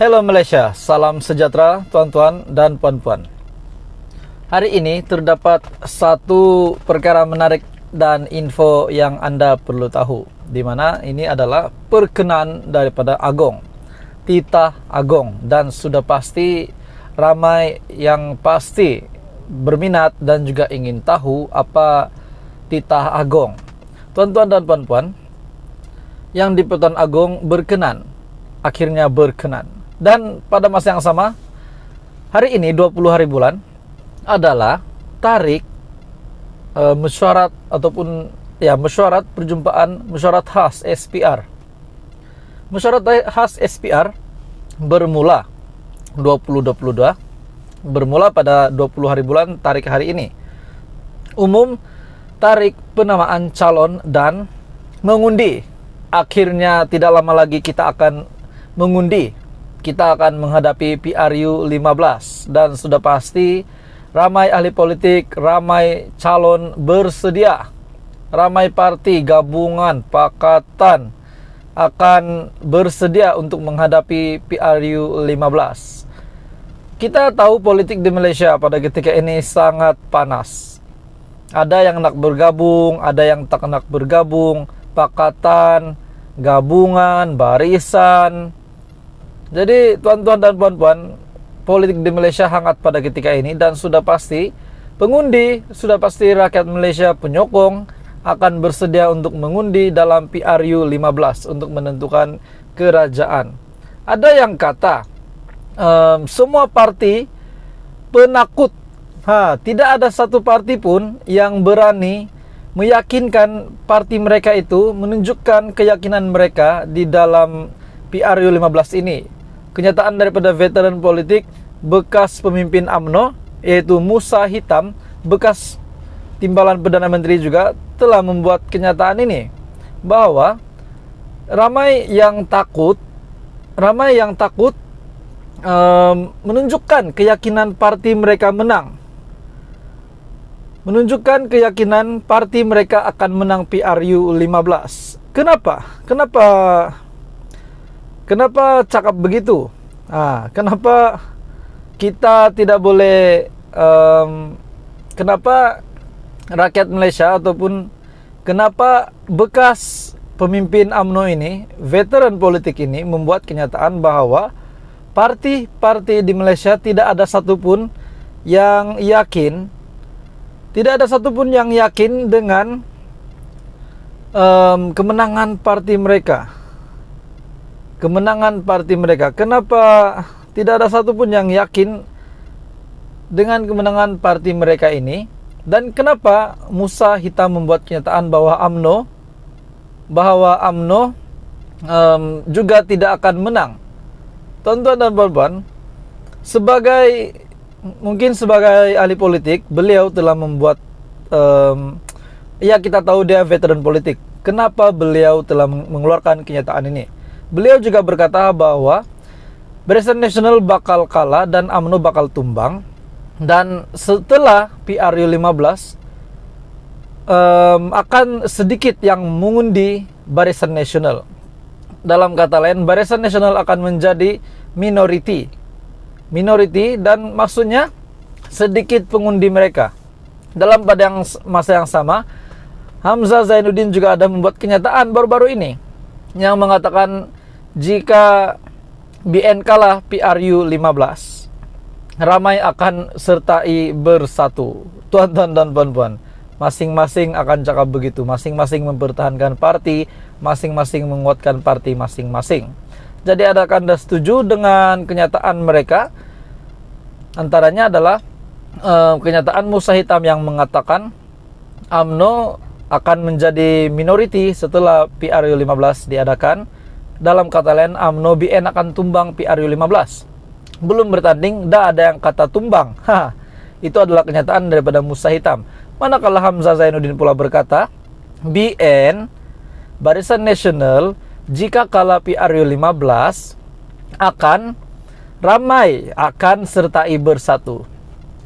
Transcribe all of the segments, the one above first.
Hello Malaysia, salam sejahtera tuan-tuan dan puan-puan. Hari ini terdapat satu perkara menarik dan info yang anda perlu tahu, di mana ini adalah perkenan daripada Agong, Titah Agong, dan sudah pasti ramai yang pasti berminat dan juga ingin tahu apa Titah Agong. Tuan-tuan dan puan-puan, yang di Pertuan Agong berkenan, akhirnya berkenan. Dan pada masa yang sama, hari ini 20 hari bulan adalah tarik mesyuarat ataupun mesyuarat perjumpaan mesyuarat khas SPR. Mesyuarat khas SPR bermula 2022, bermula pada 20 hari bulan tarik hari ini. Umum tarik penamaan calon dan mengundi. Akhirnya tidak lama lagi kita akan mengundi. Kita akan menghadapi PRU 15 dan sudah pasti ramai ahli politik, ramai calon bersedia, ramai parti, gabungan, pakatan akan bersedia untuk menghadapi PRU 15. Kita tahu politik di Malaysia pada ketika ini sangat panas. Ada yang nak bergabung, ada yang tak nak bergabung, pakatan, gabungan, barisan. Jadi tuan-tuan dan puan-puan, politik di Malaysia hangat pada ketika ini dan sudah pasti pengundi, sudah pasti rakyat Malaysia penyokong akan bersedia untuk mengundi dalam PRU 15 untuk menentukan kerajaan. Ada yang kata semua parti penakut. Tidak ada satu parti pun yang berani meyakinkan parti mereka itu menunjukkan keyakinan mereka di dalam PRU 15 ini. Kenyataan daripada veteran politik bekas pemimpin UMNO yaitu Musa Hitam, bekas timbalan Perdana Menteri juga telah membuat kenyataan ini bahwa ramai yang takut menunjukkan keyakinan parti mereka menang. Menunjukkan keyakinan parti mereka akan menang PRU 15. Kenapa cakap begitu? Kenapa kita tidak boleh kenapa rakyat Malaysia ataupun kenapa bekas pemimpin UMNO ini, veteran politik ini membuat kenyataan bahwa parti-parti di Malaysia tidak ada satupun yang yakin dengan kemenangan parti mereka. Kenapa tidak ada satupun yang yakin dengan kemenangan parti mereka ini? Dan kenapa Musa Hitam membuat kenyataan bahwa UMNO juga tidak akan menang? Tuan-tuan dan puan-puan, mungkin sebagai ahli politik, beliau telah membuat kita tahu dia veteran politik. Kenapa beliau telah mengeluarkan kenyataan ini? Beliau juga berkata bahwa Barisan Nasional bakal kalah dan UMNO bakal tumbang. Dan setelah PRU 15 akan sedikit yang mengundi Barisan Nasional. Dalam kata lain, Barisan Nasional akan menjadi minoriti dan maksudnya sedikit pengundi mereka. Dalam pada masa yang sama, Hamzah Zainuddin juga ada membuat kenyataan baru-baru ini yang mengatakan jika BN kalah PRU 15, ramai akan sertai bersatu. Tuan-tuan dan puan-puan, masing-masing akan cakap begitu, masing-masing mempertahankan parti, masing-masing menguatkan parti masing-masing. Jadi adakah anda setuju dengan kenyataan mereka? Antaranya adalah kenyataan Musa Hitam yang mengatakan UMNO akan menjadi minoriti setelah PRU 15 diadakan. Dalam kata lain, UMNO BN akan tumbang PRU 15. Belum bertanding, dah ada yang kata tumbang. Itu adalah kenyataan daripada Musa Hitam. Manakala Hamzah Zainuddin pula berkata, BN, Barisan Nasional, jika kalah PRU 15, ramai akan sertai bersatu.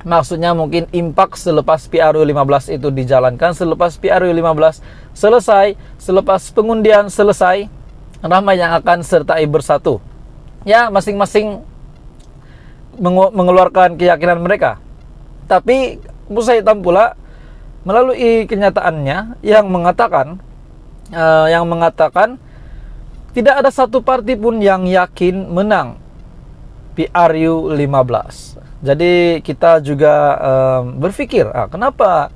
Maksudnya mungkin impak selepas PRU 15 itu dijalankan, selepas PRU 15 selesai, selepas pengundian selesai, ramai yang akan sertai bersatu. ya masing-masing mengeluarkan keyakinan mereka. Tapi Musa Hitam pula melalui kenyataannya yang mengatakan tidak ada satu parti pun yang yakin menang PRU 15. Jadi kita juga berpikir, kenapa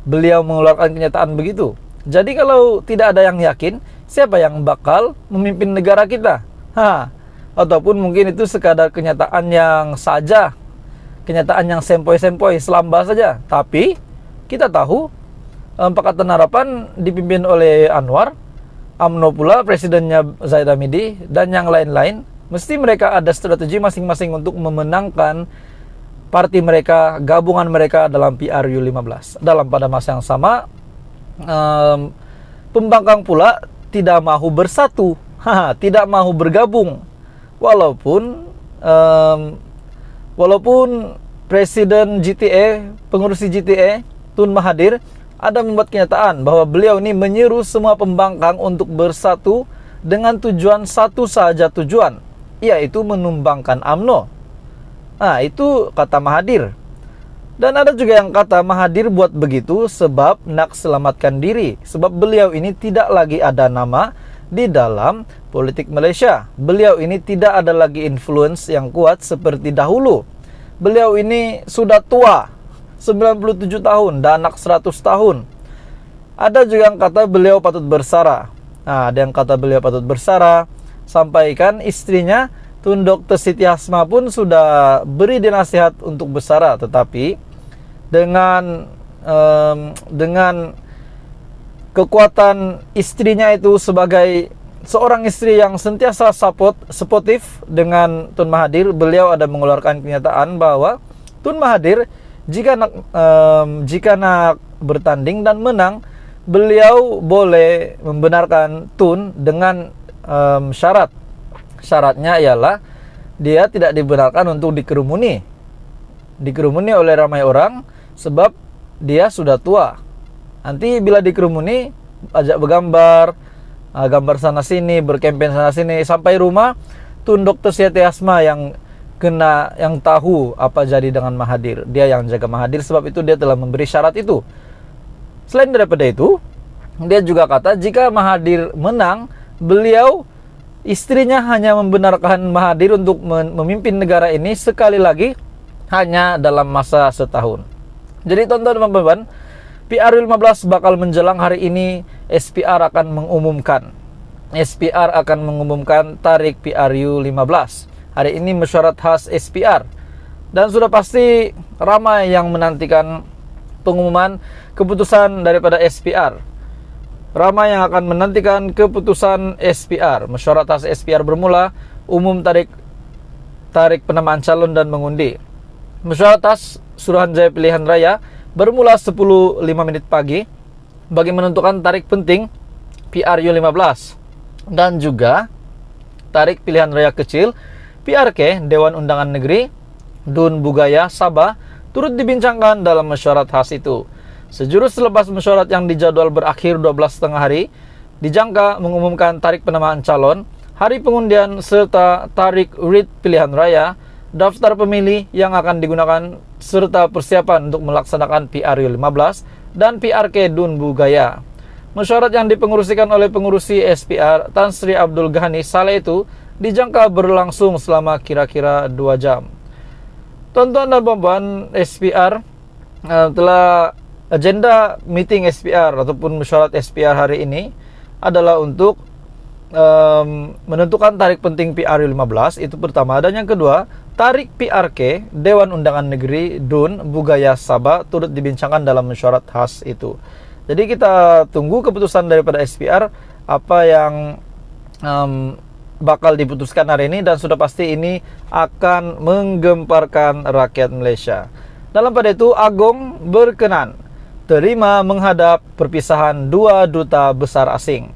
beliau mengeluarkan kenyataan begitu? Jadi kalau tidak ada yang yakin, siapa yang bakal memimpin negara kita? Ataupun mungkin itu sekadar kenyataan yang saja, kenyataan yang sempoi-sempoi, selamba saja. Tapi kita tahu Pakatan Harapan dipimpin oleh Anwar, UMNO pula presidennya Zahid Hamidi, dan yang lain-lain. Mesti mereka ada strategi masing-masing untuk memenangkan parti mereka, gabungan mereka dalam PRU 15. Pada masa yang sama, pembangkang pula tidak mahu bersatu, tidak mahu bergabung. Walaupun Presiden GTA, pengurusi GTA, Tun Mahathir, ada membuat kenyataan bahwa beliau ini menyeru semua pembangkang untuk bersatu dengan tujuan satu saja tujuan, yaitu menumbangkan UMNO. Itu kata Mahathir. Dan ada juga yang kata Mahathir buat begitu sebab nak selamatkan diri, sebab beliau ini tidak lagi ada nama di dalam politik Malaysia. Beliau ini tidak ada lagi influence yang kuat seperti dahulu. Beliau ini sudah tua, 97 tahun dan anak 100 tahun. Ada juga yang kata beliau patut bersara. Ada yang kata beliau patut bersara. Sampaikan istrinya Tun Dr. Siti Hasma pun sudah beri dia nasihat untuk bersara, tetapi dengan kekuatan istrinya itu sebagai seorang istri yang sentiasa supportif dengan Tun Mahathir, beliau ada mengeluarkan kenyataan bahwa Tun Mahathir jika nak bertanding dan menang, beliau boleh membenarkan Tun dengan syarat. Syaratnya ialah dia tidak dibenarkan untuk dikerumuni oleh ramai orang sebab dia sudah tua. Nanti bila dikerumuni, ajak bergambar, gambar sana sini, berkempen sana sini, sampai rumah Tun Dr. Siti Hasma yang tahu apa jadi dengan Mahathir. Dia yang jaga Mahathir, sebab itu dia telah memberi syarat itu. Selain daripada itu, dia juga kata jika Mahathir menang, beliau, istrinya hanya membenarkan Mahathir untuk memimpin negara ini sekali lagi hanya dalam masa setahun. Jadi teman-teman, PRU 15 bakal menjelang hari ini. SPR akan mengumumkan tarik PRU 15. Hari ini mesyuarat khas SPR. Dan sudah pasti ramai yang menantikan pengumuman keputusan daripada SPR. Ramai yang akan menantikan keputusan SPR. Mesyuarat khas SPR bermula, umum tarik penamaan calon dan mengundi. Mesyuarat khas Suruhanjaya Pilihan Raya bermula 10.05 pagi bagi menentukan tarik penting PRU 15 dan juga tarik pilihan raya kecil PRK Dewan Undangan Negeri Dun Bugaya Sabah turut dibincangkan dalam mesyuarat khas itu. Sejurus selepas mesyuarat yang dijadwal berakhir 12,5 hari, dijangka mengumumkan tarik penamaan calon, hari pengundian serta tarik writ pilihan raya, daftar pemilih yang akan digunakan serta persiapan untuk melaksanakan PRU 15 dan PRK Dun Bugaya. Mesyuarat yang dipengurusikan oleh pengurusi SPR Tan Sri Abdul Ghani Saleh itu dijangka berlangsung selama kira-kira 2 jam. Tuan-tuan dan puan-puan, SPR telah agenda meeting SPR ataupun mesyuarat SPR hari ini adalah untuk menentukan tarik penting PRU 15, itu pertama. Dan yang kedua, tarik PRK Dewan Undangan Negeri Dun Bugaya Sabah turut dibincangkan dalam mesyuarat khas itu. Jadi kita tunggu keputusan daripada SPR apa yang bakal diputuskan hari ini, dan sudah pasti ini akan menggemparkan rakyat Malaysia. Dalam pada itu, Agong berkenan terima menghadap perpisahan 2 duta besar asing.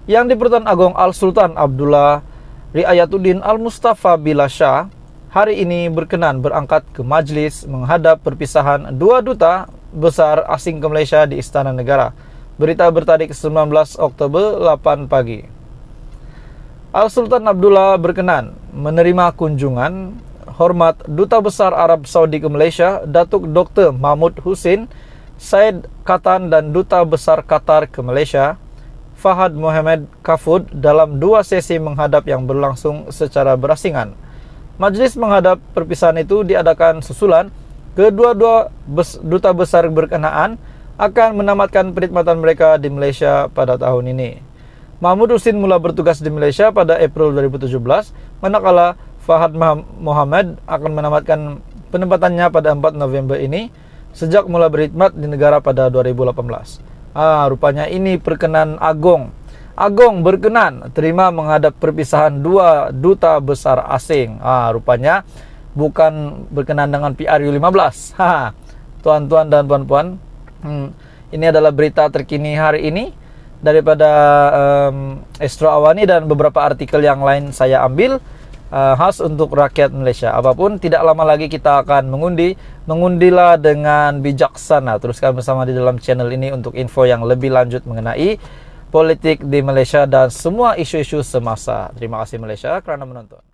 Yang di-Pertuan Agong Al-Sultan Abdullah Riayatuddin Al-Mustafa Billah Shah hari ini berkenan berangkat ke majlis menghadap perpisahan 2 duta besar asing ke Malaysia di Istana Negara. Berita bertarik 19 Oktober 8 pagi. Al-Sultan Abdullah berkenan menerima kunjungan hormat Duta Besar Arab Saudi ke Malaysia, Datuk Dr. Mahmud Hussein Said Katan, dan Duta Besar Qatar ke Malaysia, Fahad Mohamed Kafud, dalam 2 sesi menghadap yang berlangsung secara berasingan. Majlis menghadap perpisahan itu diadakan susulan kedua-dua duta besar berkenaan akan menamatkan perkhidmatan mereka di Malaysia pada tahun ini. Mahmud Hussein mula bertugas di Malaysia pada April 2017, manakala Fahad Mohamed akan menamatkan penempatannya pada 4 November ini sejak mula berkhidmat di negara pada 2018. Rupanya ini perkenan Agong. Agong berkenan terima menghadap perpisahan 2 duta besar asing. Rupanya bukan berkenan dengan PRU15. Tuan-tuan dan puan-puan, ini adalah berita terkini hari ini daripada Astro Awani dan beberapa artikel yang lain saya ambil khas untuk rakyat Malaysia. Apapun, tidak lama lagi kita akan mengundi. Mengundilah dengan bijaksana. Teruskan bersama di dalam channel ini untuk info yang lebih lanjut mengenai politik di Malaysia dan semua isu-isu semasa. Terima kasih Malaysia kerana menonton.